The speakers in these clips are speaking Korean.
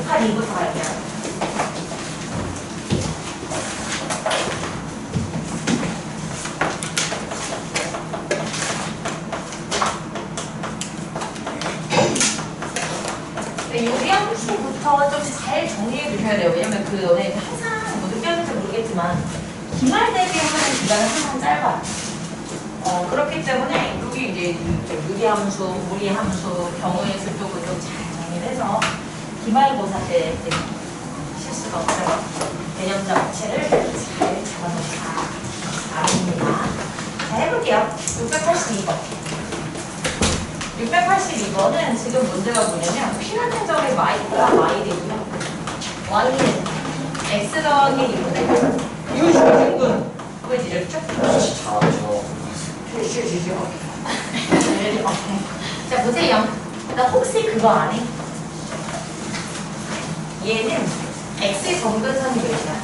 682부터 갈게요. 요리함수부터 좀 잘 정리해 주셔야 돼요. 왜냐면 그 연애 항상 뭐 느꼈는지 모르겠지만 기말 대비하는 기간은 항상 짧아요. 그렇기 때문에 여기 이제 유리함수, 무리함수, 경우의 수 쪽을 좀 잘 정리를 해서 기말고사 때 실수가 없어요. 개념 자체를 잘 잡아놓자. 아닙니다. 자, 해볼게요. 682번. 682번은 지금 문제가 뭐냐면 필요한 점의 y가 y이고요. y는 x 더하기 2분의 유식분 그거지 이렇죠? 자 보세요. 나 혹시 그거 아니? 얘는 x의 정근선이 몇이야?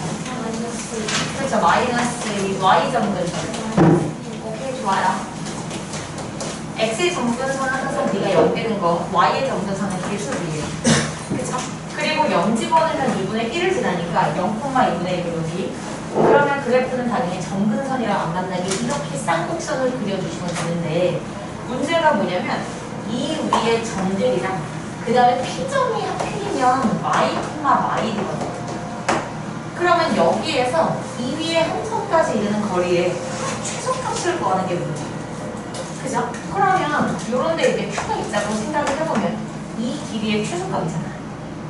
그렇죠. 마이너스 y 정근선. 오케이 좋아요. x의 정근선은 항상 네가 0 되는 거, y의 정근선은 개수비예요. 그쵸? 그리고 0 집어넣으면 2분의 1을 지나니까 0,2분의 1로 여기. 그러면 그래프는 당연히 정근선이랑 안 만나게 이렇게 쌍곡선을 그려주시면 되는데 문제가 뭐냐면 이 위에 점들이랑 그 다음에 P점이 하필이면 y,y이거든요. 그러면 여기에서 이 위에 한 선까지 이르는 거리에 최소값을 구하는 게 문제예요. 그죠? 그러면 요런데 이제 Q가 있다고 생각을 해보면 이 길이의 최소값이잖아.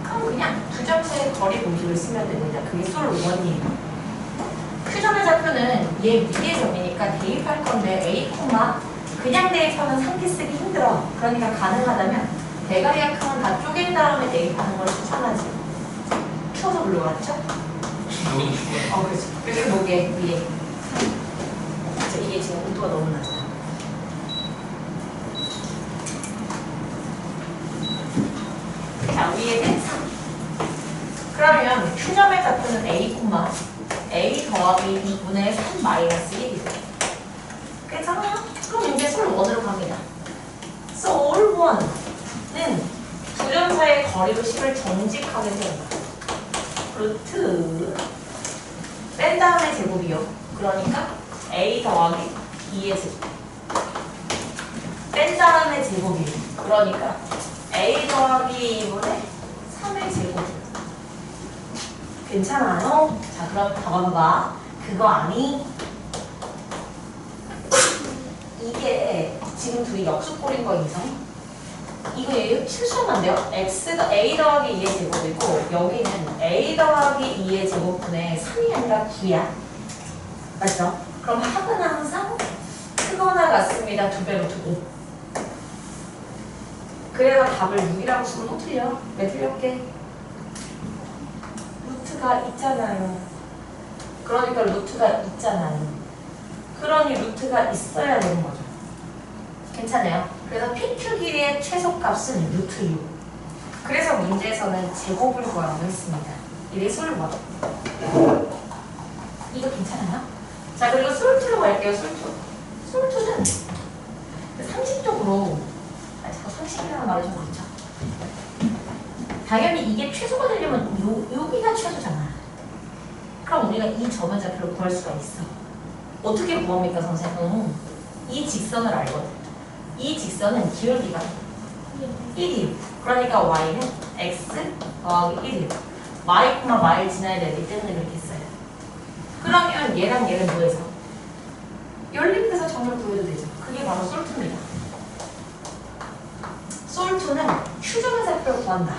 그럼 그냥 두 점 사이의 거리 공식을 쓰면 됩니다. 그게 솔 1이에요. Q점의 좌표는 얘 위의 점이니까 대입할 건데 A, 그냥 대입하면 상기 쓰기 힘들어. 그러니까 가능하다면 대괄약항은 다 쪼갠 다음에 대입하는 걸 추천하지. 추워서 불러왔죠? 그렇지. 그래서 목에 위에. 그렇죠. 이게 지금 온도가 너무 낮아. 자, 위에는 3. 그러면 Q점의 좌표는 A 더하기 2분의 3 마이너스 1이죠. 괜찮아요? 그럼 이제 솔 1으로 갑니다. 솔 1는 두 점 사이의 거리로 식을 정직하게 세운다. 루트 뺀 다음에 제곱이요. 그러니까 A 더하기 2의 제곱. 뺀 다음에 제곱이요. 그러니까 A 더하기 2분의 3의 제곱. 괜찮아요? 자, 그럼 봐봐. 그거 아니? 이게 지금 둘이 역수꼴인 거 인정? 이거 실수하면 안 돼요. A 더하기 2의 제곱이고 여기는 A 더하기 2의 제곱분의 3이 아니라 9야. 맞죠? 그럼 합은 항상 크거나 같습니다. 2배로 두고. 그래서 답을 6이라고 쓰면 또 틀려. 왜 틀렸게? 루트가 있잖아요. 그러니까 루트가 있잖아요. 그러니 루트가 있어야 되는 거죠. 괜찮아요? 그래서 PQ 길이의 최소값은 루트 6. 그래서 문제에서는 제곱을 구하라고 했습니다. 이게 솔 1. 이거 괜찮아요? 자, 그리고 솔 2로 갈게요. 솔 2는 상식적으로 자꾸 상식이라는 말이 좀 그렇죠. 당연히 이게 최소가 되려면 여기가 최소잖아. 그럼 우리가 이 점의 좌표를 구할 수가 있어. 어떻게 구합니까, 선생님? 이 직선을 알거든. 이 직선은 기울기가 1이에요. 그러니까 y는 x 더하기 1이에요. y,y를 지나야 되기 때문에 이렇게 써요. 그러면 얘랑 얘를 뭐해서? 연립해서 점을 구해도 되죠. 그게 바로 솔2입니다. 솔2는 Q점의 좌표를 구한다.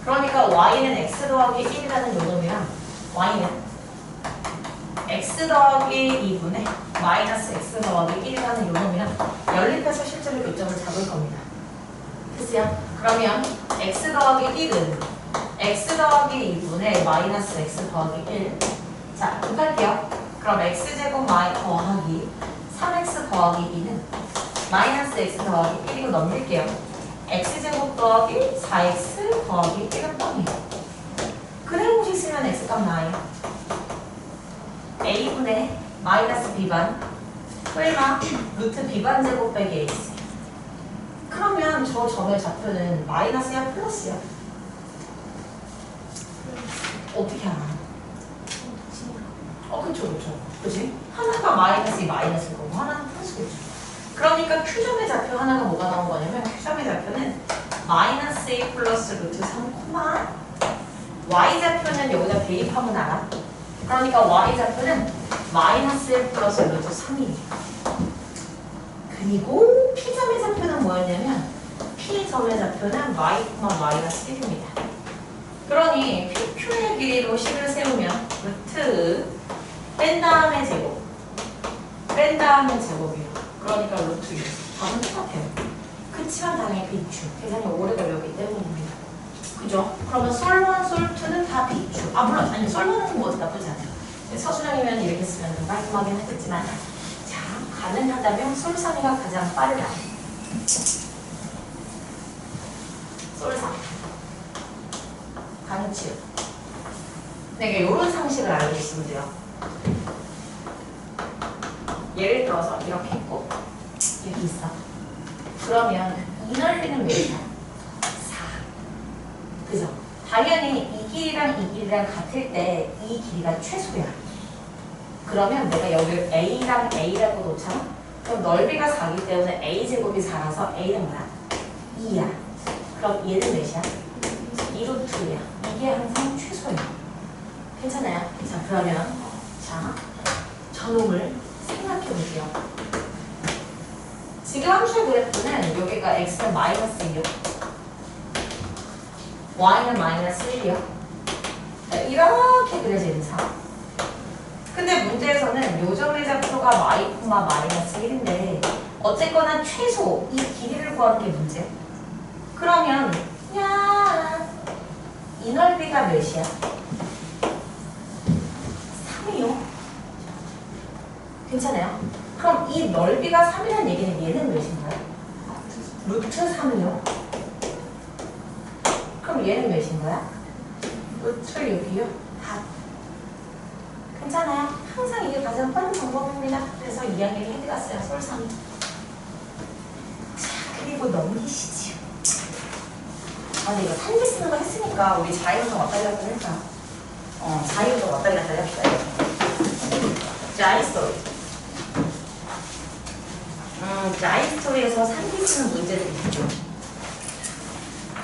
그러니까 y는 x 더하기 1이라는 요놈이랑 y는 x 더하기 2분의 마이너스 x 더하기 1이라는 요놈이랑 연립해서 실제로 교점을 잡을 겁니다. 됐어요? 그러면 x 더하기 1은 x 더하기 2분의 마이너스 x 더하기 1. 자, 곱할게요. 그럼 x제곱 더하기 3x 더하기 2는 마이너스 x 더하기 1이고 넘길게요. x제곱 더하기 4x 더하기 1은 뻥이에요. 그래 공식 쓰면 x값 나와요. a분의 마이너스 b반 설마 루트 b반 제곱 빼기 ax. 그러면 저 점의 좌표는 마이너스야 플러스야? 어떻게 알아? 그쵸. 그치? 하나가 마이너스 2 마이너스인 거고 하나는 플러스겠죠. 그러니까 Q점의 좌표 하나가 뭐가 나온 거냐면 Q점의 좌표는 마이너스 1 플러스 루트 3 코마 Y좌표는 여기다 대입하면 알아. 그러니까 Y좌표는 마이너스 1 플러스 루트 3이에요. 그리고 P점의 좌표는 뭐였냐면 P점의 좌표는 Y 코마 마이너스 1입니다. 그러니 PQ의 길이로 식을 세우면 루트 뺀 다음에 제곱 뺀 다음에 제곱이요. 그러니까 루트 6 답은 똑같아요. 그치만 당연히 비추 계산이 오래 걸렸기 때문입니다. 그죠? 그러면 솔1, 솔2는 다 비추. 물론 아니 솔1은 뭐 나쁘지 않아요. 서술형이면 이렇게 쓰면 좀 깔끔하긴 하겠지만 자, 가능하다면 솔3이가 가장 빠르다. 솔3 가능치요. 그러니까 이런 상식을 알고 있으면 돼요. 예를 들어서 이렇게 있고 이렇게 있어. 그러면 이 넓이는 몇이야? 4. 그죠? 당연히 이 길이랑 이 길이랑 같을 때 이 길이가 최소야. 그러면 내가 여기를 A랑 A라고 놓잖아? 그럼 넓이가 4이기 때문에 A제곱이 4라서 A는 뭐야? 2야. 그럼 얘는 몇이야? 2루트야. 이게 항상 최소야. 괜찮아요? 자, 그러면 자, 저놈을 생각해 볼게요. 지금 함수의 그래프는 여기가 x는 마이너스 1이요. y는 마이너스 1이요. 이렇게 그려져 있는 상황. 근데 문제에서는 요점의 좌표가 y, 마이너스 1인데 어쨌거나 최소 이 길이를 구하는 게 문제야. 그러면 이 넓이가 몇이야? 3이요. 괜찮아요? 그럼 이 넓이가 3이라는 얘기는 얘는 몇인가요? 루트 3이요. 그럼 얘는 몇인가요? 루트 6이요. 답. 괜찮아요? 항상 이게 가장 빠른 방법입니다. 그래서 2학년이 해드렸어요. 솔3. 자, 그리고 넘기시지요. 근데 이거 산지 쓰는 거 했으니까 우리 자유도 왔다 갔다 할까? 자유도 왔다 갔다 합시다. 자이스토리. 자이스토리에서 산지 쓰는 문제들이 있죠.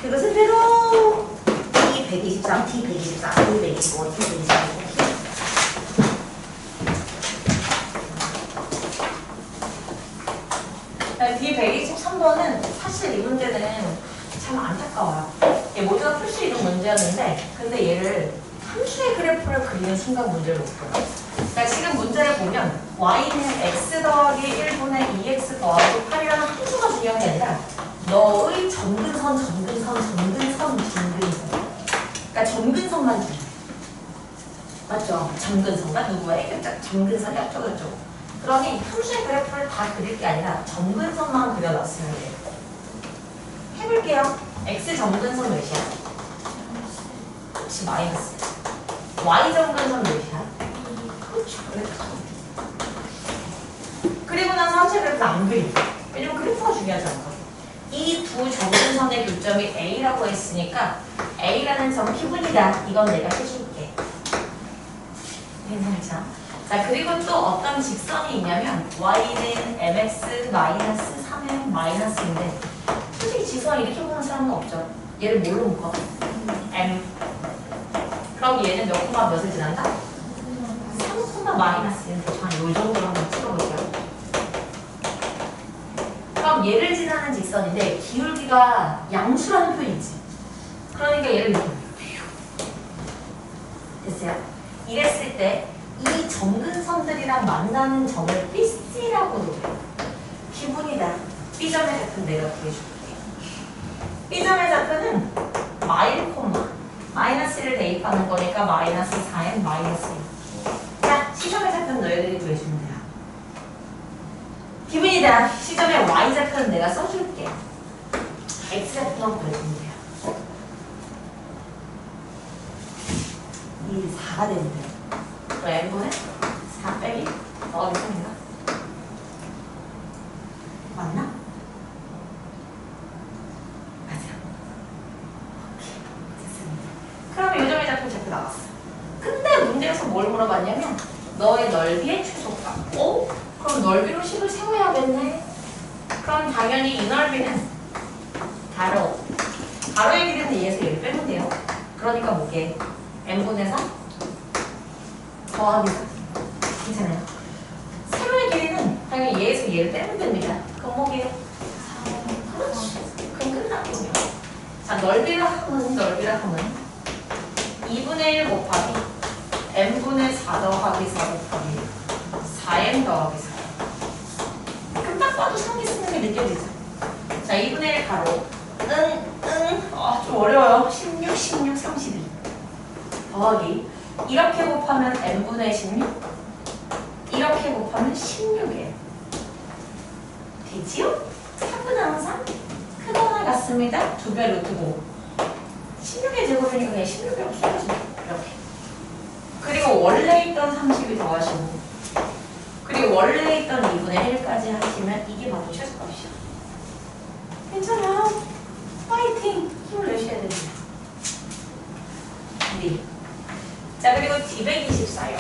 그것은 바로 T123, T124, T125, T126. D123번은 사실 이 문제는 참 안타까워요. 얘 모두가 풀 수 있는 문제였는데 근데 얘를 함수의 그래프를 그리는 순간 문제를 못 풀어요. 그러니까 지금 문제를 보면 y는 x 더하기 1분의 2x 더하기 8이라는 함수가 중요한 게 아니라 너의 점근선. 그러니까 점근선만 중요해. 맞죠? 점근선과 누구의 점근선이 어쩌고저쩌고. 그러니 함수의 그래프를 다 그릴 게 아니라 점근선만 그려놨어야 돼요. 해볼게요. x 점근선 몇이야? 혹시 마이너스. y 점근선 몇이야? 그렇죠. 그리고 나서 함수의 그래프를 안 그려. 왜냐면 그래프가 중요하지 않거든. 이 두 점근선의 교점이 A라고 했으니까 A라는 점 P분이다. 이건 내가 해줄게. 괜찮죠? 자, 그리고 또 어떤 직선이 있냐면 y는 mx-3의 마이너스인데 솔직히 직선 이렇게 보는 사람은 없죠. 얘를 뭘로 묶어? m. 그럼 얘는 몇 콤마 몇을 지난다? 3 콤마 마이너스 1. 한 요 정도로 한번 찍어볼게요. 그럼 얘를 지나는 직선인데 기울기가 양수라는 표현이지. 그러니까 얘를 이렇게 됐어요? 이랬을 때 이 점근선들이랑 만나는 점을 BC라고 놓아요. 기분이다. B점의 좌표는 내가 구해줄게. B점의 좌표는 마일 콤마 마이너스 1을 대입하는 거니까 마이너스 4n 마이너스 1. 자, C점의 좌표는 너희들이 구해주면 돼요. 기분이다. C점의 Y좌표는 내가 써줄게. X좌표만 구해주면 돼요. 이 4가 되면 돼요. 그럼 M분은 4 빼기 더하기 3인가? 맞나? 맞아. 오케이. 됐습니다. 그럼 요점의 좌표 나왔어. 여기서 뭘 물어봤냐면 너의 넓이의 최소값. 오? 그럼 넓이로 식을 세워야겠네. 그럼 당연히 이 넓이는 가로의 길이는 2에서 1 빼면 돼요. 그러니까 뭐게? n분의 3 더하기 4. 괜찮아요? 세로의 길이는 당연히 2에서 2를 빼면 됩니다. 그럼 뭐게요? 4. 그렇지. 그럼 끝났군요. 자, 넓이를 하면 2분의 1 곱하기 n분의 4 더하기 4 곱하기 4n 더하기 4. 그럼 딱 봐도 상기 쓰는 게 느껴지죠? 자, 2분의 1 가로 좀 어려워요. 16, 32 더하기 이렇게 곱하면 n분의 16 이렇게 곱하면 16이에요. 되지요? 3은 항상 크거나 같습니다. 2배 루트고 16의 제곱이니까 그냥 16이라고 써야죠. 이렇게. 그리고 원래 있던 30이 더하시고 그리고 원래 있던 2분의 1까지 하시면 이게 바로 최소값이죠. 괜찮아요? 파이팅! 힘을 내셔야 됩니다. 네. 자, 그리고 D124요.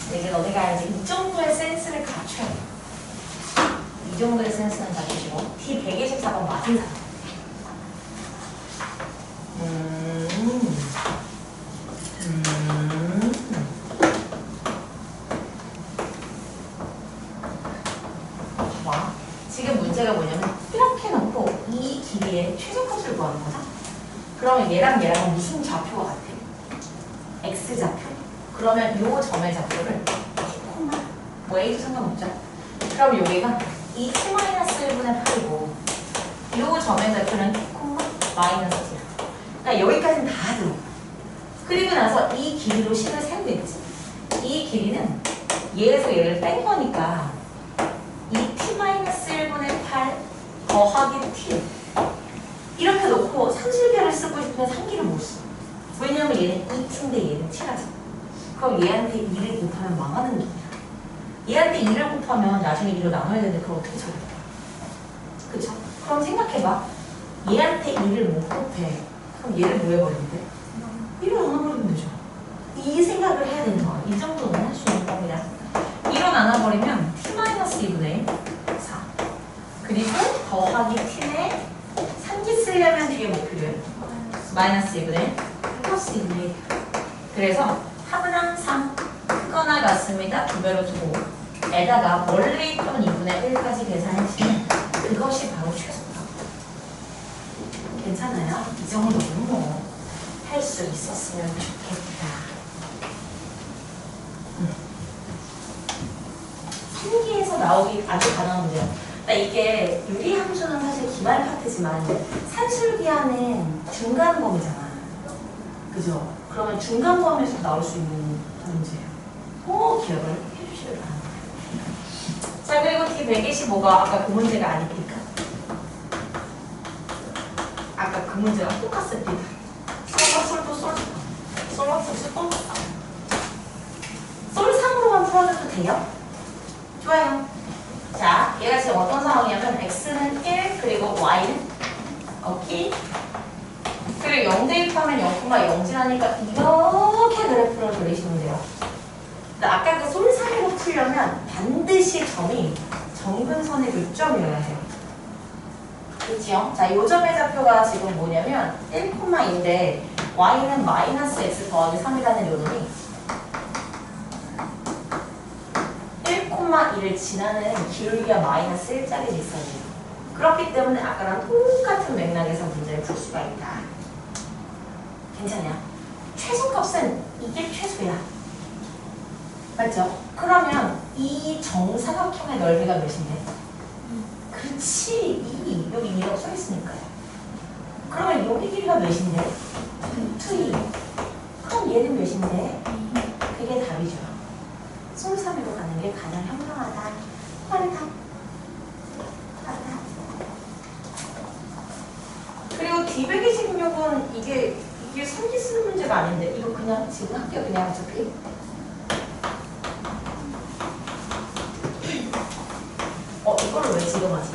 이제 너네가 이제 이 정도의 센스를 갖춰야 돼요. 이 정도의 센스는 갖추시고 D124번 맞은 사람. 봐봐. 지금 문제가 뭐냐면 이렇게 놓고 이 길이의 최소값을 구하는 거죠. 그러면 얘랑은 무슨 좌표가 같아? X좌표. 그러면 요 점의 좌표를 뭐 A도 상관없죠. 그럼 여기가 2 T-1분의 8이고 요 점의 좌표는 T, 마이너스 T야. 그러니까 여기까지는 다 들어. 그리고 나서 이 길이로 식을 세우고 있지. 이 길이는 얘에서 얘를 뺀 거니까 2T-1분의 8 더하기 T 이렇게 놓고 상실계를 쓰고 싶으면 상기를 못 써. 왜냐면 얘는 2T인데 얘는 T라서. 그럼 얘한테 2를 곱하면 망하는 놈이야. 얘한테 2를 곱하면 나중에 2로 나눠야 되는데 그걸 어떻게 처리해? 그쵸? 그럼 생각해봐. 얘한테 2를 못 곱해. 그럼 얘를 뭐 해버리면 돼? 2로 나눠버리면 되죠. 이 생각을 해야 되는 거야. 이 정도는 할 수 있는 겁니다. 2로 나눠버리면 T-2분의 4 그리고 더하기 T에 상기 쓰려면 뒤에 뭐 필요해? 마이너스 2분의 플러스 2분의 1. 그래서 합은 항상 크거나 같습니다. 2배로 두고 에다가 원래 있던 2분의 1까지 계산하시면 그것이 바로 최소값. 괜찮아요? 이 정도는 뭐 할 수 있었으면 좋겠다. 상기에서 나오기 아주 가능한 문제예요. 그러니까 이게 유리함수는 사실 기말 파트지만 산술기하는 중간범위잖아. 그죠? 그러면 중간범위에서 나올 수 있는 문제예요. 기억을 해주시길 바랍니다. 자, 그리고 D125가 아까 그 문제가 아닙니까? 아까 그 문제랑 똑같습니다. 솔 3으로만 풀어줘도 돼요? 좋아요. 자, 얘가 지금 어떤 상황이냐면 x는 1 그리고 y는 오케이. 그리고 0 대입하면 0,0지나니까 이렇게 그래프를 그리시면 돼요. 근데 아까 그 솔 3으로 풀려면 반드시 점이 정근선의 교점이어야 해요. 그치요? 자, 요 점의 좌표가 지금 뭐냐면 1,2인데 y는 마이너스 x 더하기 3이라는 요 놈이 1,2를 지나는 기울기가 마이너스 1짜리 직선이에요. 그렇기 때문에 아까랑 똑같은 맥락에서 문제를 풀 수가 있다. 괜찮냐? 최소값은 이게 최소야. 맞죠? 그러면 이 정사각형의 넓이가 몇인데? 그렇지. 2. 여기 2라고 써있으니까요. 그러면 여기 길이가 몇인데? 2. 그럼 얘는 몇인데? 그게 답이죠. 솔 3으로 가는 게 가장 현명하다. 빠르다. 그리고 D126은 이게 상기 쓰는 문제가 아닌데 이거 그냥 지금 할게요. 그냥 어차피. 이거를 왜 지금 하지?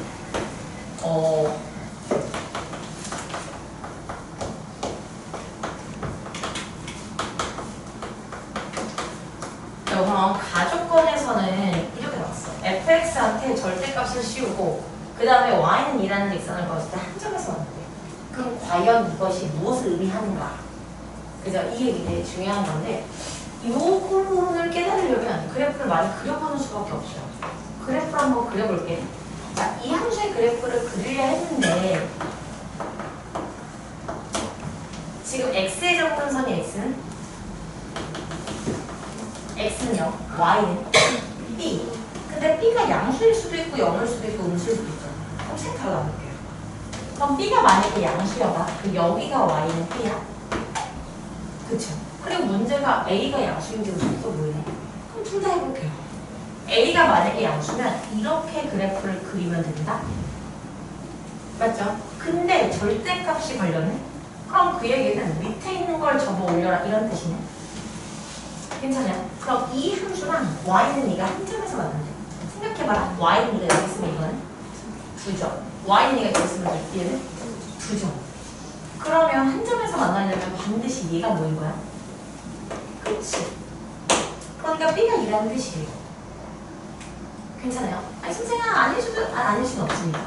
그럼 가족권에서는 이렇게 나왔어. fx한테 절대값을 씌우고 그 다음에 y는 2라는 직선을 그었을 때 한 점에서 왔는데 그럼 과연 이것이 무엇을 의미하는가? 그죠? 이 얘기 되게 중요한 건데 이 부분을 깨달으려면 그래프를 많이 그려보는 수밖에 없어요. 그래프를 한번 그려볼게. 자, 이 함수의 그래프를 그리려 했는데 지금 x의 접근선이 x는 0, y는 b. 근데 b가 양수일 수도 있고 0일 수도 있고 음수일 수도 있잖아. 그럼 색깔 나눌게요. 그럼 b가 만약에 양수여봐. 그 여기가 y는 b야. 그쵸? 그리고 문제가 a가 양수인지 음수인지 모르네. 그럼 둘 다 해볼게요. a가 만약에 양수면 이렇게 그래프를 그리면 된다. 맞죠? 근데 절대값이 걸렸네? 그럼 그 얘기는 밑에 있는 걸 접어 올려라 이런 뜻이네. 괜찮아요? 그럼 이 함수랑 y는 이가 한 점에서 만난대. 생각해봐라. y는 이가 여기 있으면 이거는 2점. y는 이가 여기 있으면 얘는 2점. 그러면 한 점에서 만나려면 반드시 얘가 뭐인 거야? 그치? 그러니까 b가 2라는 뜻이에요. 괜찮아요? 아니 선생님 아닐 수는 없습니다.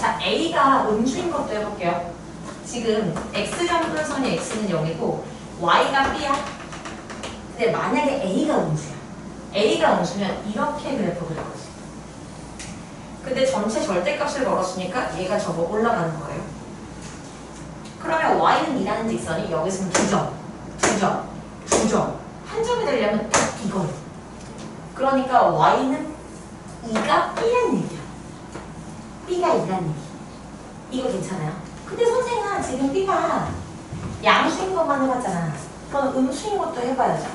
자, a가 음수인 것도 해볼게요. 지금 x점근선이 x는 0이고 y가 b야. 근데 만약에 a가 음수야. a가 음수면 이렇게 그래프 그려거지. 근데 전체 절대값을 걸었으니까 얘가 저거 올라가는 거예요. 그러면 y는 2라는 직선이 여기 있으면 2점, 2점, 2점. 한 점이 되려면 딱 이거예요. 그러니까 y는 2가 b라는 얘기야. b가 2라는 얘기. 이거 괜찮아요? 근데 선생아 지금 b가 양수인 것만 해봤잖아. 그럼 음수인 것도 해봐야죠.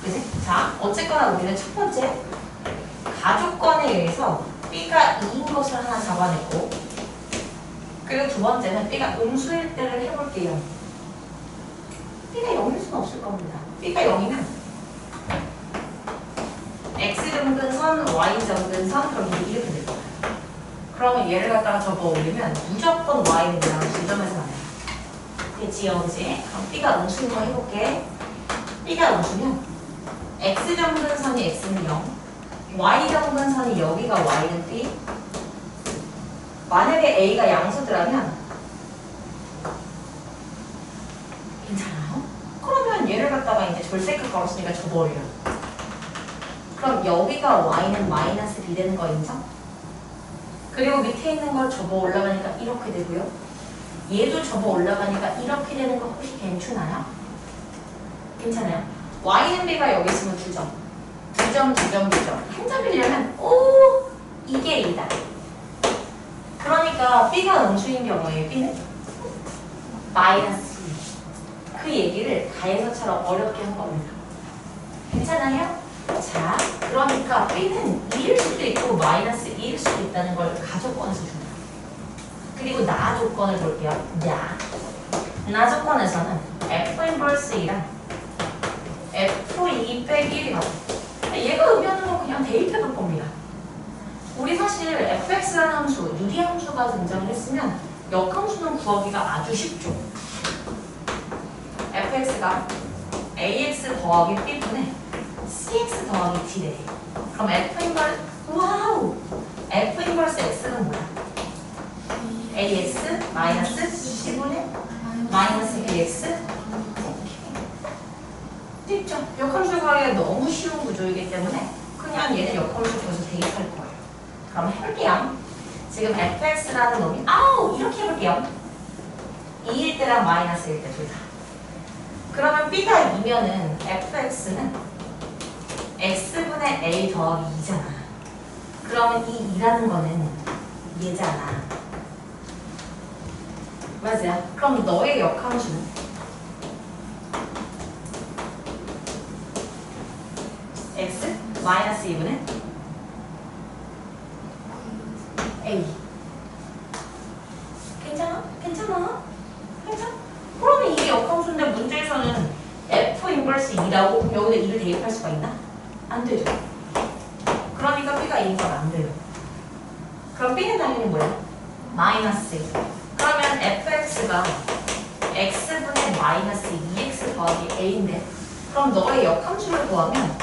그치? 자, 어쨌거나 우리는 첫 번째 가족권에 의해서 b가 2인 것을 하나 잡아냈고 그리고 두 번째는 b가 음수일 때를 해볼게요. b가 0일 수는 없을 겁니다. b가 0이면 x점근선, y점근선 그럼 이렇게 될 거예요. 그러면 얘를 갖다가 접어 올리면 무조건 y는 그냥 지점에서 만나요. 됐지요, 그치? 그럼 b가 음수인 거 해볼게. b가 음수면 x점근선이 x는 0, y점근선이 여기가 y는 b. 만약에 a가 양수더라면 괜찮아요? 그러면 얘를 갖다가 이제 절대값 걸었으니까 접어 올려. 그럼 여기가 y는 마이너스 b 되는 거 인정? 그리고 밑에 있는 걸 접어 올라가니까 이렇게 되고요. 얘도 접어 올라가니까 이렇게 되는 거 혹시 괜찮아요? 괜찮아요? y는 b가 여기 있으면 2점. 2점, 2점, 2점. 한 점이려면 오! 이게 2다. 그러니까 b가 음수인 경우에 b는 마이너스 2. 그 얘기를 가에서처럼 어렵게 한 겁니다. 괜찮아요? 자, 그러니까 b는 2일 수도 있고 마이너스 2일 수도 있다는 걸 가조건에서 준다. 그리고 나 조건을 볼게요. 나 조건에서는 f 인버스 2랑 f2 빼기 1이 같아. 얘가 의미하는 건 그냥 대입해 볼 겁니다. 우리 사실 fx라는 함수, 유리함수가 등장을 했으면 역함수는 구하기가 아주 쉽죠. fx가 ax 더하기 b분의 cx 더하기 d래. 그럼 f 인버스, 와우! f 인버스 x는 뭐야? ax 마이너스 c분의 마이너스 bx. 쉽죠? 역함수 구하기가 너무 쉬운 구조이기 때문에 그냥 얘는 역함수 구해서 대입할 거예요. 그럼 해볼게요. 지금 fx라는 놈이 아우! 이렇게 해볼게요. 2일 때랑 마이너스일 때 둘 다. 그러면 b가 2면은 fx는 x분의 a 더하기 2잖아. 그러면 이 2라는 거는 얘잖아. 맞아요? 그럼 너의 역함수는 x 마이너스 2분의 a. 괜찮아? 괜찮아? 괜찮아? 그러면 이게 역함수인데 문제에서는 f 인버스 2라고 여기다 2를 대입할 수가 있나? 안 되죠. 그러니까 b가 2인 건 안 돼요. 그럼 b는 당연히 뭐야? 마이너스 2. 그러면 fx가 x분의 마이너스 2x 더하기 a인데 그럼 너의 역함수를 구하면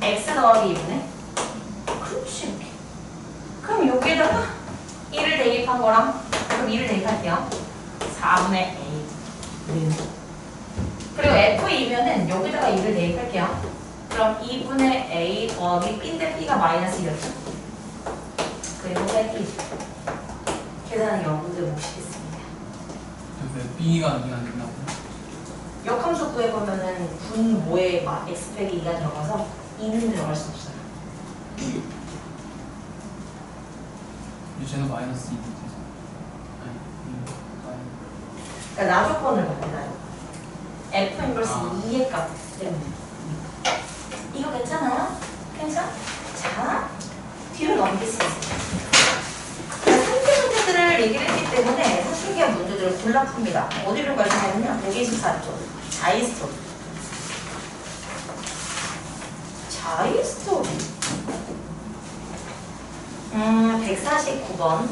x 더하기 2분의 그렇지 이렇게. 그럼 여기에다가 1을 대입한 거랑 그럼 2를 대입할게요. 4분의 a 그리고 f2면은 여기다가 2를 대입할게요. 그럼 2분의 a 더하기 b인데 b가 마이너스 1이었죠. 그리고 빼기 계산은 여러분들 못 시겠습니다. 왜 B가 아니가 된다고? 역함수 구해보면은 분모에 막 x 빼기 2가 들어가서 2는 들어갈 수 없어요. 쟤는 마이너스 2. 아니, 그러니까 나 조건을 받아요. f 인버스 2의 값 때문에. 이거 괜찮아요? 괜찮아? 자, 뒤로 넘기겠습니다. 상대 문제들을 얘기를 했기 때문에 사실기한 문제들을 골라 풉니다. 어디로 가시냐면요. 124쪽. 자이스토리. 자이스토리. 149번.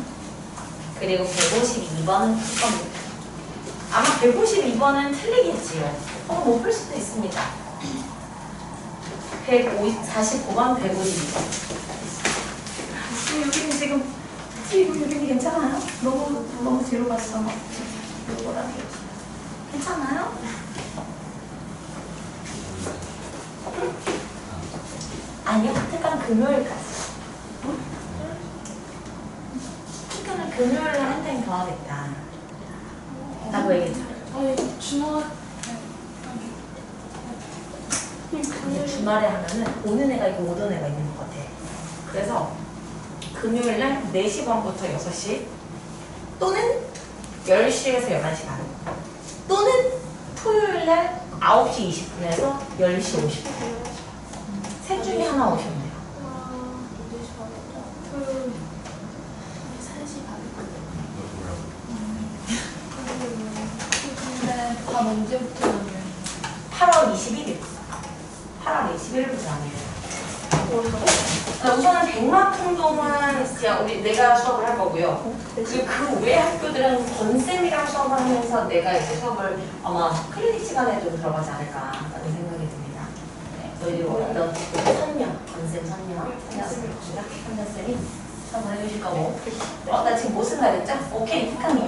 그리고 152번은 풀 겁니다. 아마 152번은 틀리겠지요. 못 풀 수도 있습니다. 149번, 152번. 여기는 지금 여기는 괜찮아요? 너무 뒤로 갔어. 괜찮아요? 아니요, 특강 금요일까지. 특강은 금요일에 한 타임 더 하겠다. 라고 얘기했죠. 아니 주말 근데 주말에 하면은 오는 애가 있고 못 오는 애가 있는 것 같아. 그래서 금요일날 4시 반부터 6시 또는 10시에서 11시 반 또는 토요일날 9시 20분에서 10시 50분 셋 중에 하나 오시면 돼요. 토요일 3시 반. 근데 밤 언제부터 나면? 8월 21일 8월 21일부터 아니에요. 우선은 백마풍동은 그냥 내가 수업을 할 거고요. 그리고 그 외 학교들은 건쌤이랑 수업을 하면서 내가 이제 수업을 아마 클리닉 시간에 좀 들어가지 않을까라는 생각이 듭니다. 네, 너희들이 원하던 선녀, 건쌤 선녀, 선녀쌤이 수업을 해주실 거고. 나 지금 무슨 말했죠? 오케이, 특강이요.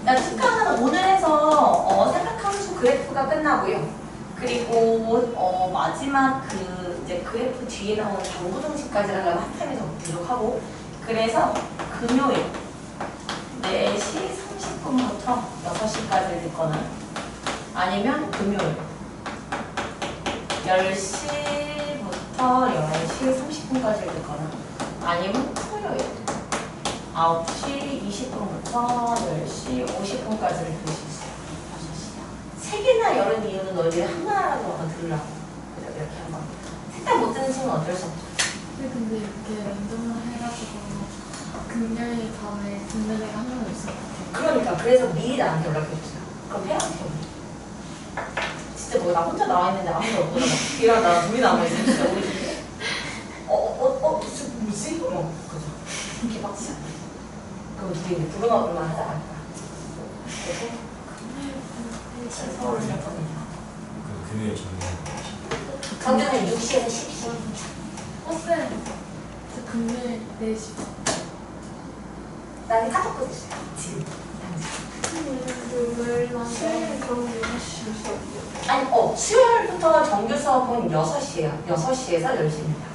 특강은 오늘 해서 삼각함수 그래프가 끝나고요. 그리고 마지막 이제 그래프 뒤에 나오는 정부정식까지 하려면 한 타임이 더 부족하고 그래서 금요일 4시 30분부터 6시까지 듣거나 아니면 금요일 10시부터 11시 30분까지 듣거나 아니면 토요일 9시 20분부터 10시 50분까지 들을 수 있어요. 6시야. 3개나 열은 이유는 너희들이 하나라도 한번 들으라고 이렇게 한번 일단 못 듣는 친구는 어쩔 수 없죠. 근데 이렇게 랜덤을 해가지고 금요일 밤에 듣는 애가 한 명도 있을 것 같아요. 그러니까 그래서 미리 나한테 연락해주세요. 그럼 해야 돼요. 진짜 뭐 나 혼자 나와 있는데 아무도 없더라고. 얘랑 나 둘이 남아있어. 진짜 우리 둘이. 뭐지? 그죠. 이렇게 막지 않아. 그럼 둘이 이제 부르마블만 하자 할까. 그래서 서울을 할 겁니다. 금요일 정규는 6시에서 10시. 쌤, 저 금요일 4시. 나는 카톡도 있어요. 지금. 금요일만 수요일 그럼 6시. 아니, 수요일부터 정규 수업은 6시에요. 6시에서 10시입니다.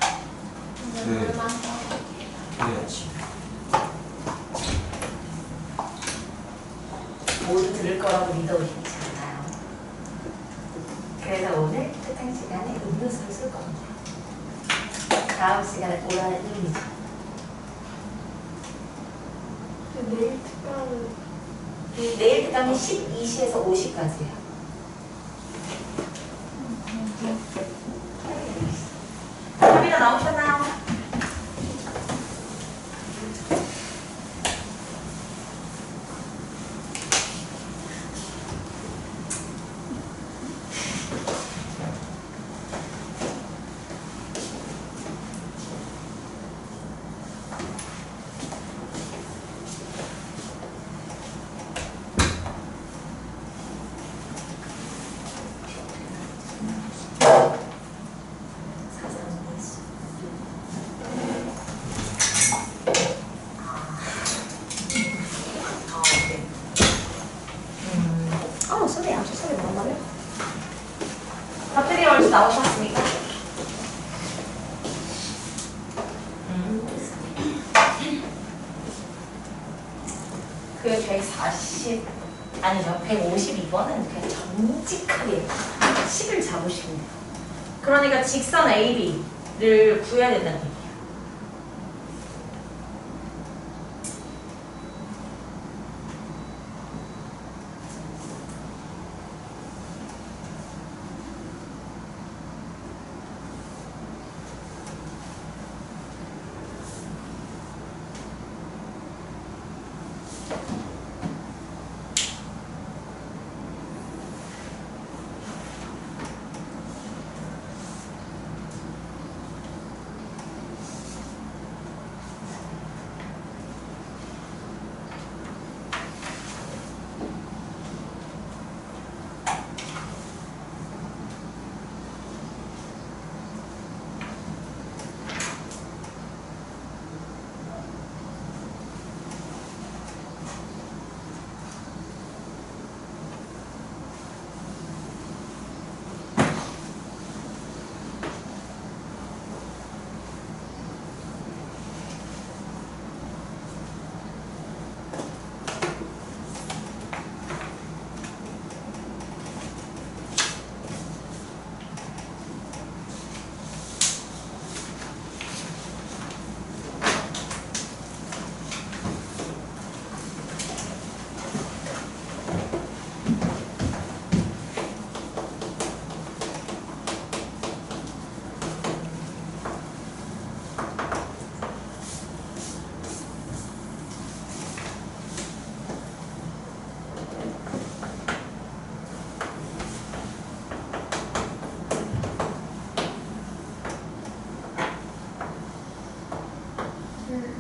금요일만 토요일 아침 모두 들을 거라고 믿어오시지 않아요. 그래서 오늘 특강 시간에 음료수를 쓸 겁니다. 다음 시간에 오라는 의미죠. 내일 특강은 내일 특강은 12시에서 5시까지예요. 카메라 나오셨나요? 손에 양쪽 손에 뭐란 말이야? 밥들이 얼추 나오셨습니까? 그 140, 아니죠. 152번은 그냥 정직하게 10을 잡으시면 돼요. 그러니까 직선 AB를 구해야 된다는 얘기예요.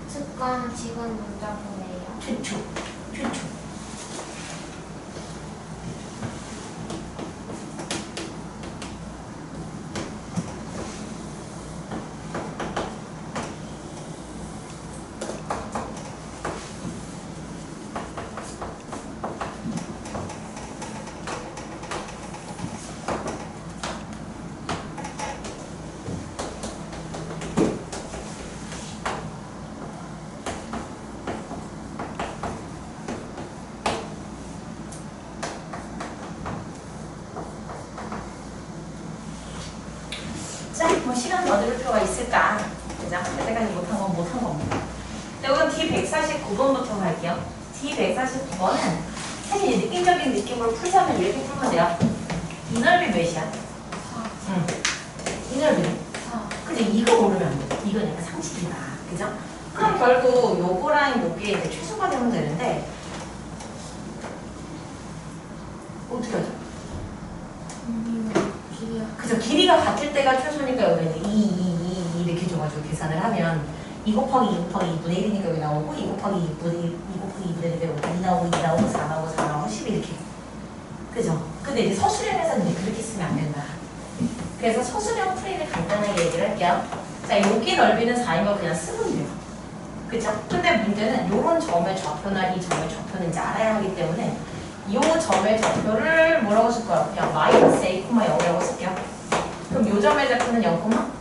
측간 직원 문자 보내요. 최초. 자, 뭐 시간 더 들을 필요가 있을까? 그죠? 여태까지 못한 건 못한 겁니다. 자, 우선 D149번부터 갈게요. D149번은 사실 느낌적인 느낌으로 풀자면 이렇게 풀면 돼요. 이 넓이 몇이야? 4. 응. 이 넓이는? 4. 근데 이거 모르면 안 돼. 이건 약간 상식이다. 그죠? 그럼 결국 요거랑 요게 이제 최소가 되면 되는데 어떻게 하죠? 길이야. 그죠? 길이가 같을 때가 최소니까 여기는 2 이렇게 줘가지고 계산을 하면 2 곱하기 2 곱하기 2분의 1이니까 여기 나오고 2 곱하기 2분의 2분의 1에 2 나오고 2 나오고 4 나오고 4 나오고 10 이렇게. 그죠? 근데 이제 서술형에서는 이제 그렇게 쓰면 안 된다. 그래서 서술형 풀이를 간단하게 얘기를 할게요. 자, 여기 넓이는 4인 거 그냥 쓰면 돼요. 그죠? 근데 문제는 요런 점의 좌표나 이 점의 좌표는 이제 알아야 하기 때문에 요 점의 좌표를 뭐라고 쓸 거야? 그냥 마이너스 a, 0이라고 쓸게요. 그럼 요 점의 좌표는 0,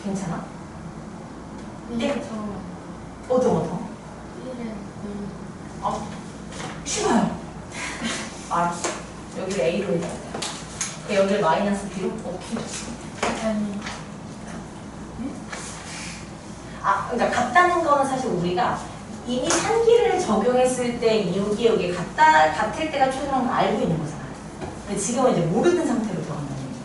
괜찮아? 이게 처음. 어떤? 1은 쉬워요. 알았어. 여기를 a로 해줘야 돼요. 여기를 마이너스 b로? 오케이. 아니. 그러니까 같다는 거는 사실 우리가 이미 산기를 적용했을 때 여기 같을 때가 최소한 걸 알고 있는 거잖아. 근데 지금은 이제 모르는 상태로 들어간다는 얘기.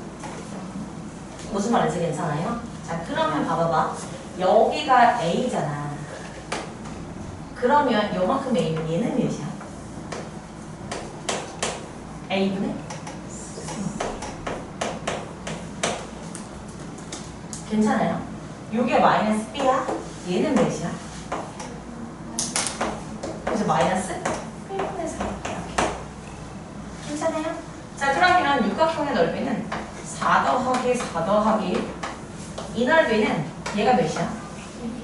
무슨 말인지 괜찮아요? 자, 그러면 봐봐봐. 여기가 A잖아. 그러면 요만큼 A면 얘는 몇이야? A분의? 괜찮아요? 요게 마이너스 B야? 얘는 몇이야? 그래서 마이너스 1분의 4 이렇게. 괜찮아요? 자, 그러면 육각형의 넓이는 4 더하기 4 더하기 이 넓이는 얘가 몇이야?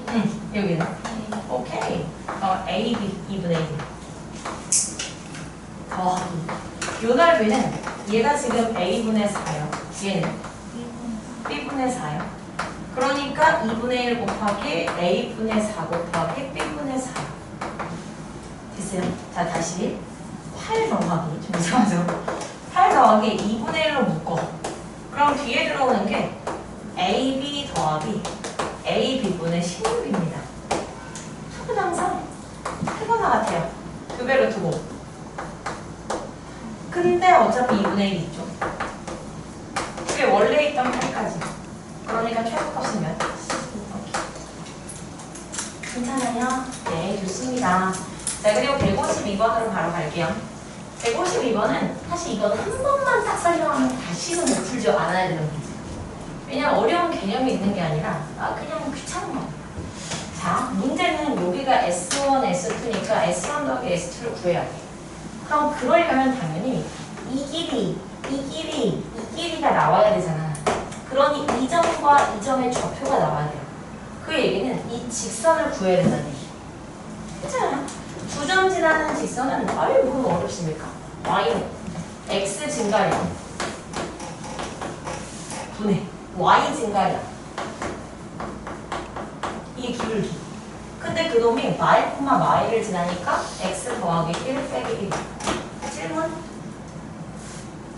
응, 여기는. 오케이. AB 2분의 1 더하기 요 넓이는 얘가 지금 A분의 4요. 얘는 B분의 4요. 그러니까 2분의 1 곱하기 A분의 4 곱하기 B분의 4 됐어요? 자 다시 8 더하기 좀 이상하죠? 8 더하기 2분의 1로 묶어. 그럼 뒤에 들어오는 게 AB 더하기 AB분의 16입니다. 투분 항상 크거나 같아요. 두 배로 두고. 근데 어차피 2분의 1 있죠. 그게 원래 있던 8까지. 그러니까 최소값이면 괜찮아요? 네, 좋습니다. 자, 그리고 152번으로 바로 갈게요. 152번은 사실 이건 한 번만 딱 설명하면 다시는 못 풀지 않아야 되는 문제. 왜냐면 어려운 개념이 있는 게 아니라 그냥 귀찮은 거예요. 자, 문제는 여기가 S1, S2니까 S1 더하기 S2를 구해야 돼. 그럼 그러려면 당연히 이 길이가 나와야 되잖아. 그러니 이 점과 이 점의 좌표가 나와야 돼요. 그 얘기는 이 직선을 구해야 된다는 얘기. 그렇잖아요. 두 점 지나는 직선은 뭐가 어렵습니까? y는 x 증가량 분의 y 증가량 이게 기울기. 근데 그놈이 마일을 지나니까 x 더하기 1 빼기 1. 질문?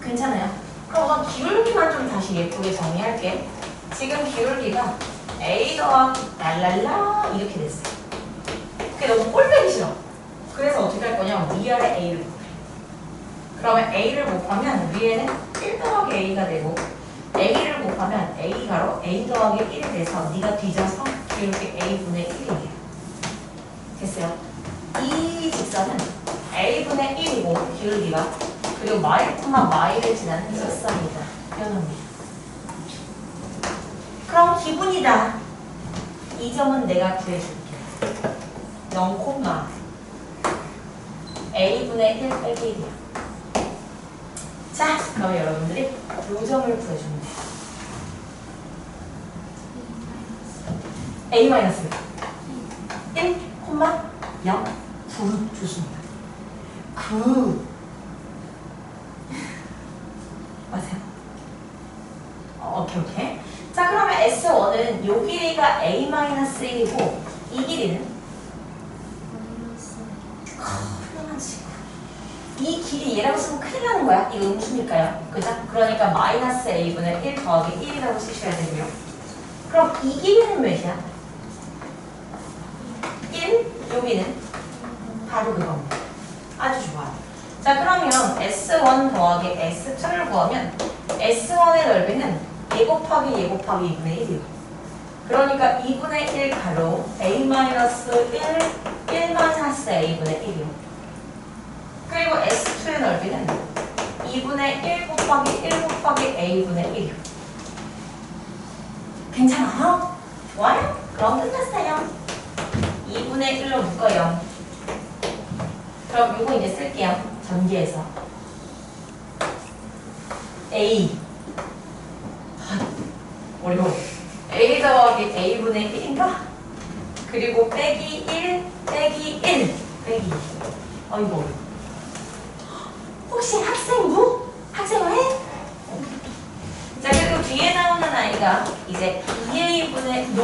괜찮아요? 그럼 우선 기울기만 좀 다시 예쁘게 정리할게. 지금 기울기가 a 더하기 랄랄라 이렇게 됐어요. 그게 너무 꼴배기 싫어. 그래서 어떻게 할 거냐? 위아래 a를 곱해. 그러면 a를 곱하면 위에는 1 더하기 a가 되고 a를 곱하면 a가로 a 더하기 1이 돼서 네가 뒤져서 기울기 a분의 1이에요. 됐어요? 이 직선은 a분의 1이고 기울기가 그리고 마일을 지나는 직선이다. 이놈이. 그럼 기분이다. 이 점은 내가 구해줄게. 0, a분의 1 빼기 1이야. 자, 그럼 여러분들이 이 점을 구해주면 돼요. a 마이너스 1, 0, 9 좋습니다. 9 맞아요? 오케이. 자, 그러면 S1은 요 길이가 A-1이고 이 길이는 훌륭한 친구. 이 길이 얘라고 쓰면 큰일 나는 거야. 이거 음수니까요. 그죠? 그러니까 마이너스 A분의 1 더하기 1이라고 쓰셔야 되고요. 그럼 이 길이는 몇이야? 1, 여기는 바로 그겁니다. 아주 좋아요. 자, 그러면 S1 더하기 S2를 구하면 S1의 넓이는 A 곱하기 2분의 1이요. 그러니까 2분의 1 가로 A-1, 1 마이너스 A분의 1이요. 그리고 S2의 넓이는 2분의 1 곱하기 1 곱하기 A분의 1이요. 괜찮아요? 좋아요? 그럼 끝났어요. 2분의 1로 묶어요. 그럼 이거 이제 쓸게요. 전기에서 A 어려워. A 더하기 A분의 1인가? 그리고 빼기 1 빼기 1 빼기 2. 이거 어려워. 혹시 학생부? 학생회? 자, 그리고 뒤에 나오는 아이가 이제 2A분의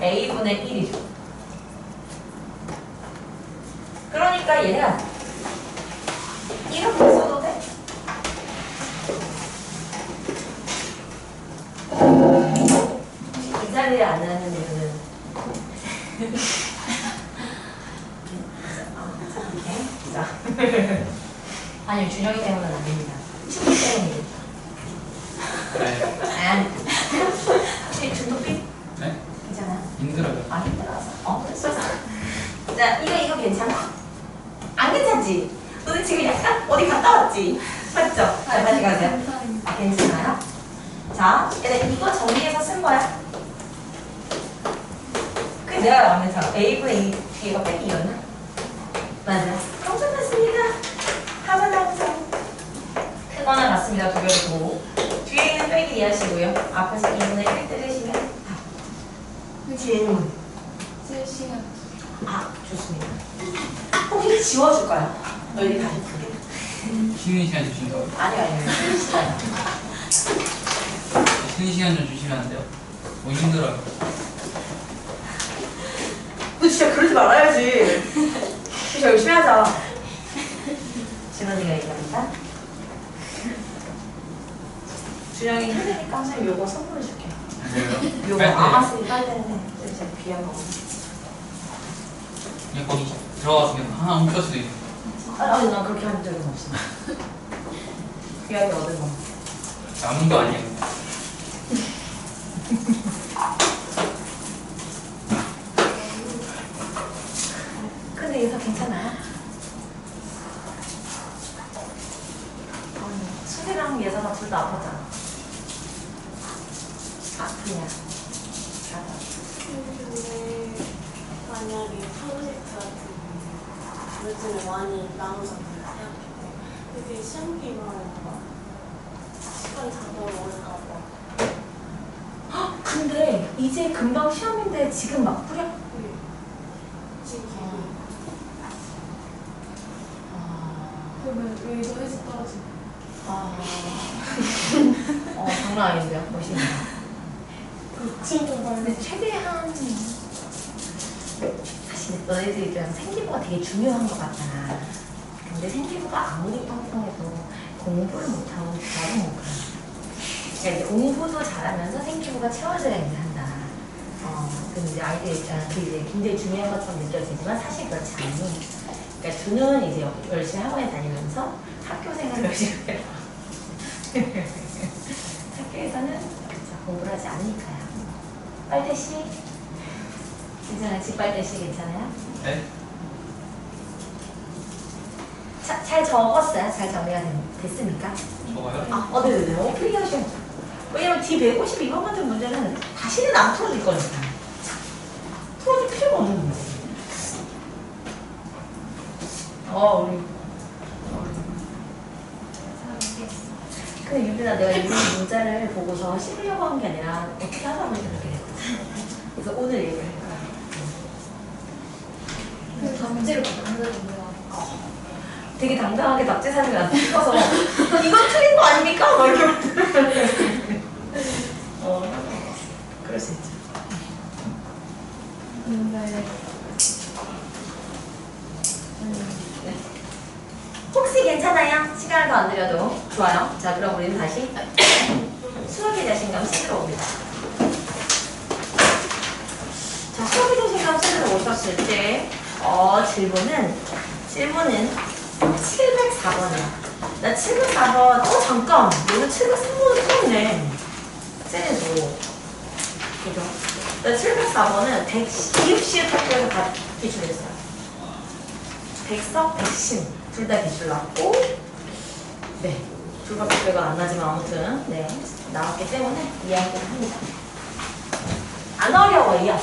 A분의 1이죠. 그러니까 얘가 이렇게 써도 돼? 이 자리에 앉는 이유는 자, 아니 준영이 때문은 아닙니다. 친구 때문이겠다. 네. 준도빛? 네? 괜찮아? 힘들어요. 힘들어서. 됐어. 자, 이거 괜찮아? 안 괜찮지? 너는 지금 약간 어디 갔다 왔지? 맞죠? 자, 다시 가세요. 괜찮아요? 자, 얘네 이거 정리해서 쓴 거야. 그게 내가 나오는 자, A분의 2 뒤에가 빼기 2였나? 맞아요. 그럼 끝났습니다. 하면 항상 크거나 같습니다. 두 개로 두고. 뒤에 있는 빼기 이해하시고요. 앞에서 2분의 1 뜯으시면 답. 질문. 쓸 시간 아, 좋습니다. 혹시 지워줄까요? 너희들 다시 두 개. 쉬는 시간 주신다고요? 아니요. 쉬는 시간. 쉬는 시간 좀 주시면 안 돼요? 너무 힘들어요. 너 진짜 그러지 말아야지. 진짜 열심히 하자. 진원이가 얘기합니다. 준영이 힘드니까 선생님 요거 선물해 줄게. 뭐예요? 요거 빨대. 아마스니 빨대인데 진짜 귀한 거. 그냥 거기 들어가서 그냥 하나 옮길 수도 있고. 아니 난 그렇게 한 적은 없어. 귀하게 얻은 거. 남은 거 아니에요. 근데 인사 괜찮아요? 수리랑 예서가 둘 다 아팠잖아. 아프냐? 근데 만약에 프로젝트 같은 요즘에 많이 나눠서 생각해요. 근데 시험 기간에 시간 자동 오를까 봐. 헉, 근데 이제 금방 시험인데 지금 막 뿌려? 지금 그러면 왜 이거 해서 떨어지냐? 장난 아닌데요? 멋있네. 친구가 근데 최대한 사실 너희들 입장 생기부가 되게 중요한 것 같잖아. 근데 생기부가 아무리 뻔뻔해도 공부를 못하고 나도 못 가. 그러니까 이제 공부도 잘하면서 생기부가 채워져야 이제 한다. 근데 이제 아이들 입장은 그게 이제 굉장히 중요한 것처럼 느껴지지만 사실 그렇지 않니. 그러니까 준우는 이제 열심히 학원에 다니면서 학교 생활을 열심히 해요. 학교에서는 공부를 하지 않으니까요. 빨대씨? 괜찮아요? 집빨대씨 괜찮아요? 네? 잘 적었어요? 잘 정리가 됐습니까? 저거요? 네네네. 클리어하셔. 왜냐면 D150 이번 같은 문제는 다시는 안 풀어질 거니까. 풀어줄 필요가 없는 문제. 우리. 근데 유빈아, 내가 이 문자를 보고서 씹으려고 한 게 아니라 어떻게 하다 보니까 그렇게 됐거든. 그래서 오늘 얘기를 할 거야. 그 답지를 만들어주면 되게 당당하게 답지사를 나한테 찍어서 이건 틀린 거 아닙니까? 막 이렇게. 그럴 수 있죠. 근데 네. 혹시 괜찮아요? 시간을 더 안 들여도 좋아요. 자, 그럼 우리는 다시 수학의 자신감 시으로 옵니다. 자, 수학의 자신감 시으로 오셨을 때 질문은 704번이야. 나 704번 잠깐 너는 703번을 풀었네. 쟤네도 그죠? 나 704번은 120시의 학교에서 다 기출했어요. 백석, 백신 둘 다 기출 났고, 네, 둘밖에 배가 안 나지만 아무튼 네 나왔기 때문에 이야기를 합니다. 안 어려워요.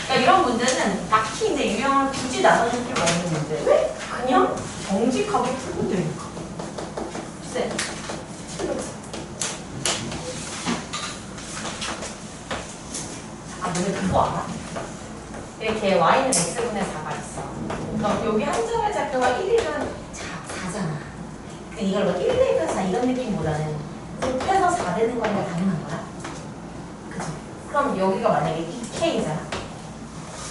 그러니까 이런 문제는 딱히 이제 유형을 굳이 나눠줄 필요가 없는 문제. 왜? 그냥 정직하게 풀면 되니까. 쎄. 너네 그거 알아? 이렇게 y는 x분의 4가 있어. 그럼 여기 한 점의 좌표가 1이면 4잖아. 이걸 뭐 1 대입 4 이런 느낌보다는 곱해서 4 되는 거니까 당연한 거야. 그죠? 그럼 여기가 만약에 2k잖아.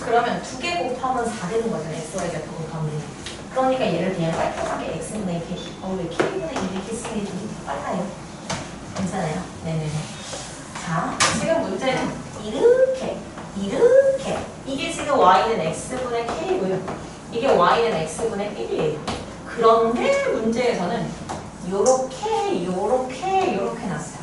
그러면 2개 곱하면 4 되는 거잖아. xy 좌표 곱하면. 그러니까 얘를 그냥 깔끔하게 x분의 k, 왜 k분의 2 이렇게 쓰는 게 좀 빨라요. 괜찮아요? 네네네. 자, 지금 문제는 이렇게 이게 지금 y는 x분의 k고요. 이게 y는 x분의 1이에요. 그런데 문제에서는 요렇게 났어요.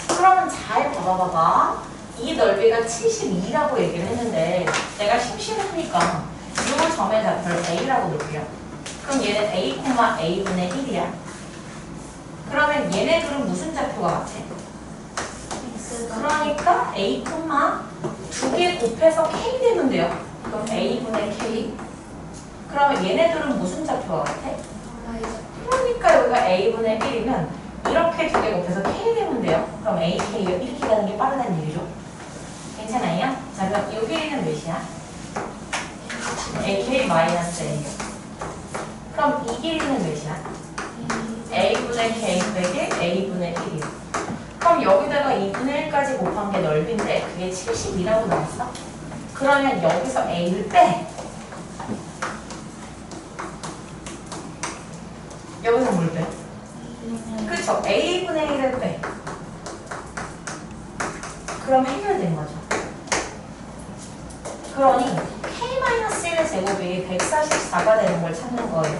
그러면 잘 봐봐. 이 넓이가 72라고 얘기를 했는데 내가 심심하니까 이 점의 좌표를 a라고 놓을게요. 그럼 얘는 a분의 1이야. 그러면 얘네들은 무슨 좌표가 같아? 그러니까 a, 2개 곱해서 k 되면 돼요. 그럼 a분의 k. 그러면 얘네들은 무슨 좌표가 같아? 그러니까 여기가 a분의 1이면 이렇게 2개 곱해서 k 되면 돼요. 그럼 a, k 이렇게 가는 게 빠르다는 얘기죠. 괜찮아요? 자, 그럼 여기는 몇이야? AK 마이너스 A. 그럼 이 길이는 몇이야? A분의 K 빼기 A분의 1이야. 그럼 여기다가 2분의 1까지 곱한 게 넓인데 그게 70이라고 나왔어? 그러면 여기서 A를 빼. 여기서 뭘 빼? 그렇죠. A분의 1을 빼. 그럼 해결된 거죠. 그러니 K-1의 제곱이 144가 되는 걸 찾는 거예요.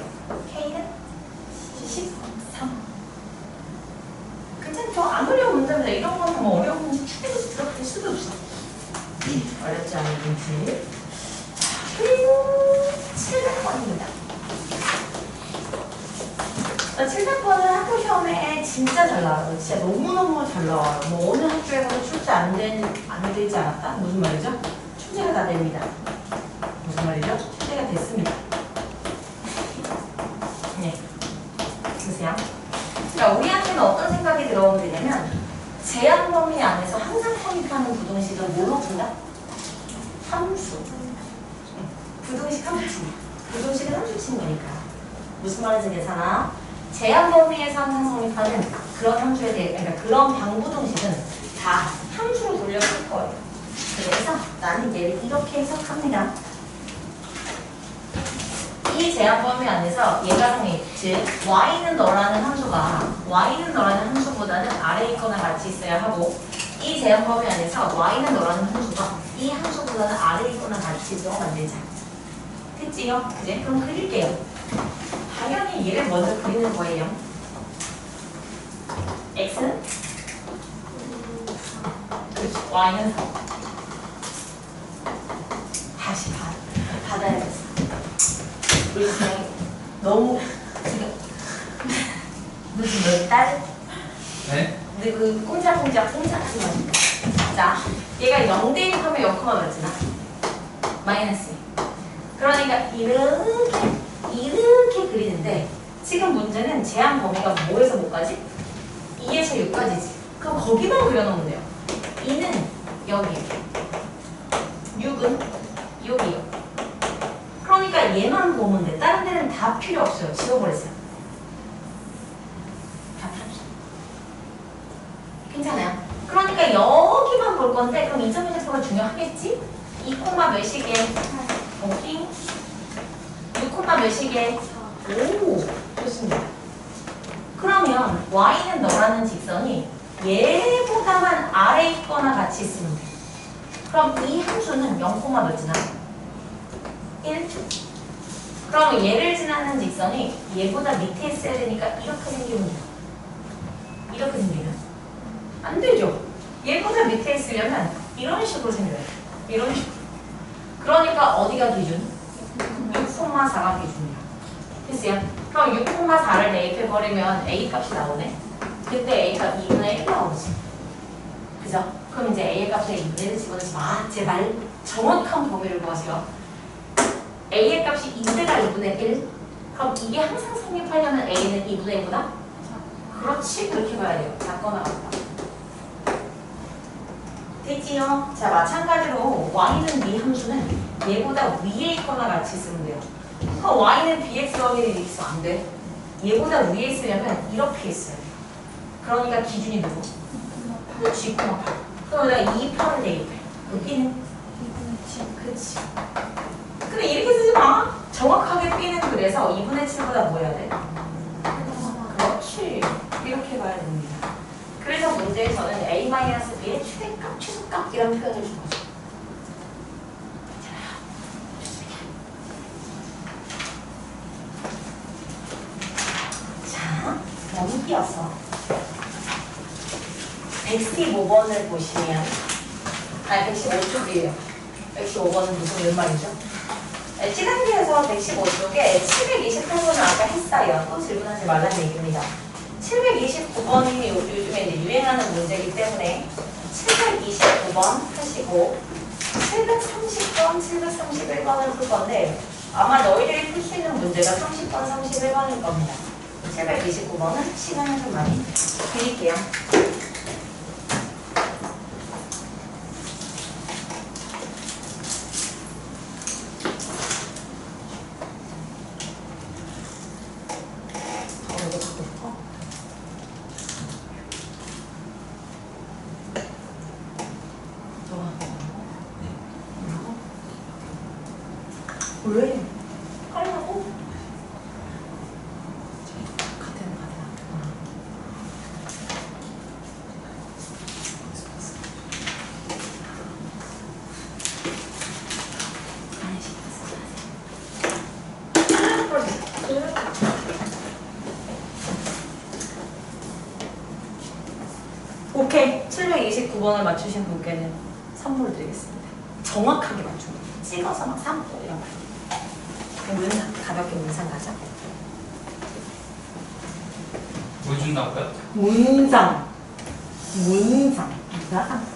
K는 13. 괜찮죠? 안 어려운 문제입니다. 이런 거는 뭐 어려운 문제 축에서 들어갈 수도 없어. 어렵지 않은 문제. 자, 그리고 700번입니다. 700번은 학교 시험에 진짜 잘 나와요. 진짜 너무너무 잘 나와요. 뭐 어느 학교에서도 출제 안 되지 않았다? 무슨 말이죠? 출제가 다 됩니다. 무슨 말이죠? 출제가 됐습니다. 네. 보세요. 자, 우리한테는 어떤 생각이 들어오면 되냐면 제한 범위 안에서 항상 성립하는 부등식은 뭘로 푼다? 함수. 부등식 함수. 부등식은 함수 친 거니까. 무슨 말인지 괜찮아? 제한 범위에서 항상 성립하는 그런 함수에 대해, 그러니까 그런 방부등식은 다 함수로 돌려 쓸 거예요. 그래서 나는 얘를 이렇게 해석합니다. 이 제한 범위 안에서 얘가 성립, 즉 y는 너라는 함수보다는 아래에 있거나 같이 있어야 하고, 이 제한 범위 안에서 y는 너라는 함수가 이 함수보다는 아래에 있거나 같이 있도록 만들자. 됐지요? 이제 그럼 그릴게요. 당연히 얘를 먼저 그리는 거예요. x는? 그렇지. y는 4. 다시 받아야겠어. 우리 그냥 너무 지금 너 지금 몇 달? 네? 근데 그 꼼짝하지 마. 자, 얘가 0대 1 하면 0, 맞지나? 마이너스. 그러니까 이렇게 그리는데 지금 문제는 제한 범위가 뭐에서 뭐까지? 2에서 6까지지. 그럼 거기만 그려놓으면 돼요. 2는 여기, 6은 여기요. 그러니까 얘만 보면 돼. 다른 데는 다 필요 없어요. 지워버렸어요. 다 필요 없어. 괜찮아요? 그러니까 여기만 볼 건데 그럼 2점의 제표가 중요하겠지? 2, 몇이게? 오케이. 6, 몇이게? 오, 좋습니다. 그러면 y는 너라는 직선이 얘보다만 아래에 있거나 같이 있으면 돼. 그럼 이 함수는 0, 몇이나? 1. 그럼 얘를 지나는 직선이 얘보다 밑에 있어야 되니까 이렇게 생기면 돼요. 이렇게 생기면 안 되죠. 얘보다 밑에 있으려면 이런 식으로 생겨요. 이런 식으로. 그러니까 어디가 기준? 6,4가 기준이야. 됐어요? 그럼 6,4를 대입해 버리면 a 값이 나오네. 그때 a가 2분의 1 나오지. 그죠? 그럼 이제 a의 값에 2분의 1을 집어넣지 마. 제발 정확한 범위를 구하세요. a의 값이 2분의 1. 그럼 이게 항상 성립하려면 a는 2분의 1보다? 그렇지. 그렇게 봐야 돼요. 작거나 같다. 됐지요? 자, 마찬가지로 y는 이 함수는 얘보다 위에 있거나 같이 있으면 돼요. 그럼 y는 bx 더하기 dx 안 돼. 얘보다 위에 있으려면 이렇게 있어요. 그러니까 기준이 누구? 그렇지, 2,8. 그럼 내가 2, 8을 대입해. 여기는? 그렇지. 근데 이렇게 쓰지 마. 정확하게 b는 그래서 2분의 7보다 뭐 해야 돼? 그렇지. 이렇게 봐야 됩니다. 그래서 문제에서는 a-b의 최대값, 최소값이라는 표현을 준 거죠. 자, 넘기어서 115번을 보시면 115쪽이에요. 115번은 무슨 말이죠? 찌단기에서 115쪽에 728번을 아까 했어요. 또 질문하지 말라는 얘기입니다. 729번이 요즘에 이제 유행하는 문제이기 때문에 729번 하시고 730번, 731번을 풀 건데 아마 너희들이 풀 수 있는 문제가 30번, 31번일 겁니다. 729번은 시간을 좀 많이 드릴게요. 왜? 깔라고? 같은. 오케이. 729번을 맞추신 분께는 선물 드리겠습니다. 정확하게 맞추는 거. 찍어서 막 3도 이런 거. 문상, 가볍게 문상 가자. 뭐 준다고요? 문상. 문상. 문상.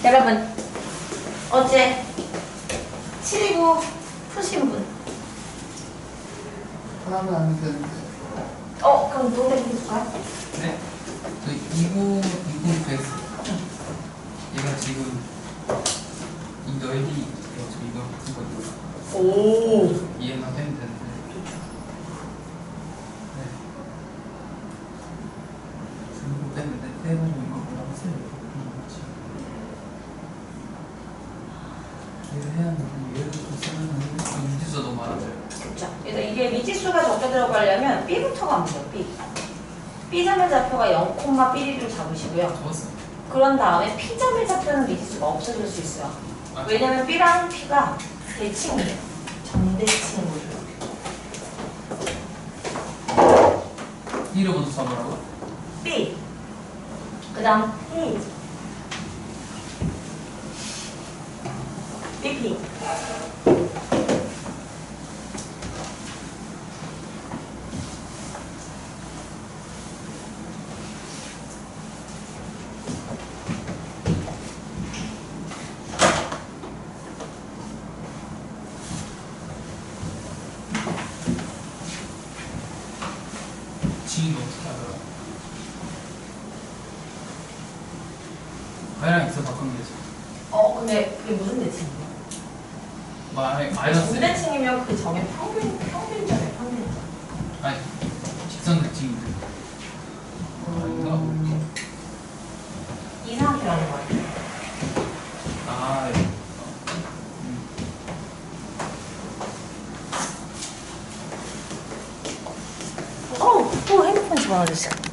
여러분 어제 729 푸신 분? 하나는 안 되는데. 그럼 노래 해줄까요? 네? 저 이거 베이스. 얘가 지금 이 넓이 저 이거 같은 거니까 오. 이해만 빼면 되는데. 네. 이거 빼면 돼. 빼가지고 이거 뭐라고 써요? 얘를 해야 하면 얘를 좀 쓰면 미지수가 너무 많아져요. 그렇죠. 그래서 이게 미지수가 적게 들어가려면 B부터 가면 돼요. B점의 좌표가 0,1를 잡으시고요. 적었어요. 그런 다음에 P점의 좌표는 미지수가 없어질 수 있어요. 왜냐면 B랑 P가 대칭이에요. 정대칭으로. 1을 먼저 잡으라고? B. 그 다음 P. BP. 지인도 어떻게 하더라? 아이랑 있어 바꾸면 되지. 근데 그게 무슨 대칭이에요? 마이너스. 분대칭이면 그 점의 평균점이에요, 평균점. 아니 직선 대칭인데. 아닌가? 이상하게 하는 거 같아요. 아 또 핸드폰 집어넣어주세요.